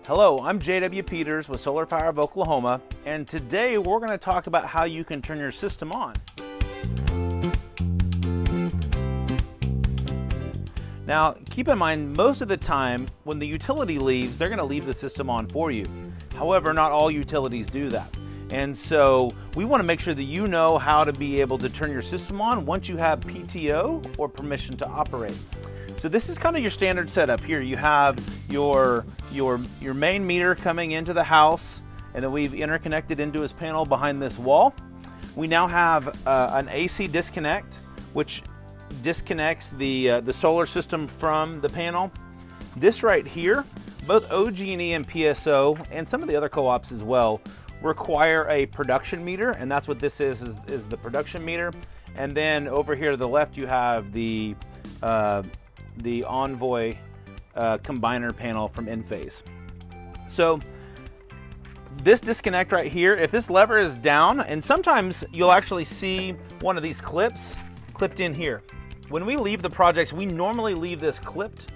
Hello, I'm JW Peters with Solar Power of Oklahoma, and today we're going to talk about how you can turn your system on. Now, keep in mind, most of the time when the utility leaves, they're going to leave the system on for you. However, not all utilities do that. And so we want to make sure that you know how to be able to turn your system on once you have PTO or permission to operate. So this is kind of your standard setup here. You have your main meter coming into the house, and then we've interconnected into his panel behind this wall. We now have an AC disconnect, which disconnects the solar system from the panel. This right here, both OG&E and PSO, and some of the other co-ops as well, require a production meter, and that's what this is the production meter. And then over here to the left, you have the Envoy combiner panel from Enphase. So this disconnect right here, if this lever is down, and sometimes you'll actually see one of these clips clipped in here. When we leave the projects, we normally leave this clipped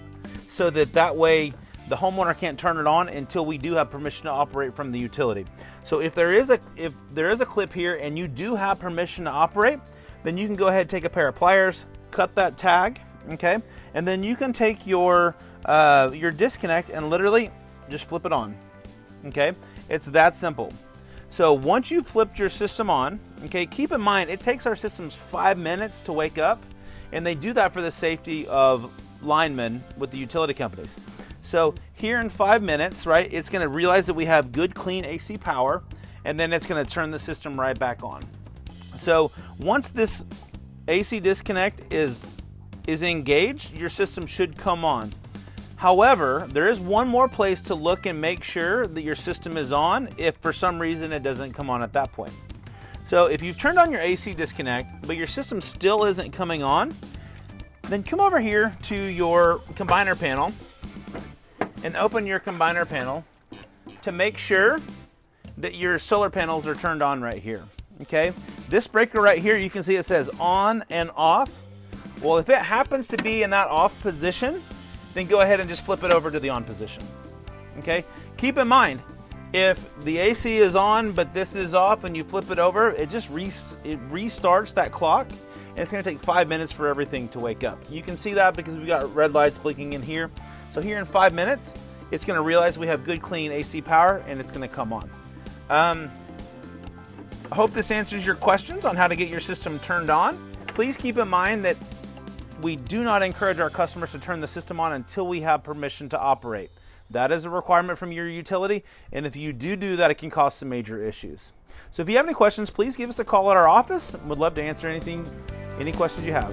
so that way the homeowner can't turn it on until we do have permission to operate from the utility. So if there is a clip here and you do have permission to operate, then you can go ahead and take a pair of pliers, cut that tag, okay? And then you can take your disconnect and literally just flip it on, okay? It's that simple. So once you've flipped your system on, okay, keep in mind it takes our systems 5 minutes to wake up, and they do that for the safety of linemen with the utility companies. So here in 5 minutes, right, it's going to realize that we have good, clean AC power, and then it's going to turn the system right back on. So once this AC disconnect is engaged, your system should come on. However, there is one more place to look and make sure that your system is on if for some reason it doesn't come on at that point. So if you've turned on your AC disconnect, but your system still isn't coming on, then come over here to your combiner panel and open your combiner panel to make sure that your solar panels are turned on right here, okay? This breaker right here, you can see it says on and off. Well, if it happens to be in that off position, then go ahead and just flip it over to the on position, okay? Keep in mind, if the AC is on but this is off and you flip it over, it just restarts that clock, and it's gonna take 5 minutes for everything to wake up. You can see that because we've got red lights blinking in here. So here in 5 minutes, it's gonna realize we have good, clean AC power, and it's gonna come on. I hope this answers your questions on how to get your system turned on. Please keep in mind that we do not encourage our customers to turn the system on until we have permission to operate. That is a requirement from your utility, and if you do that, it can cause some major issues. So if you have any questions, please give us a call at our office. We'd love to answer any questions you have.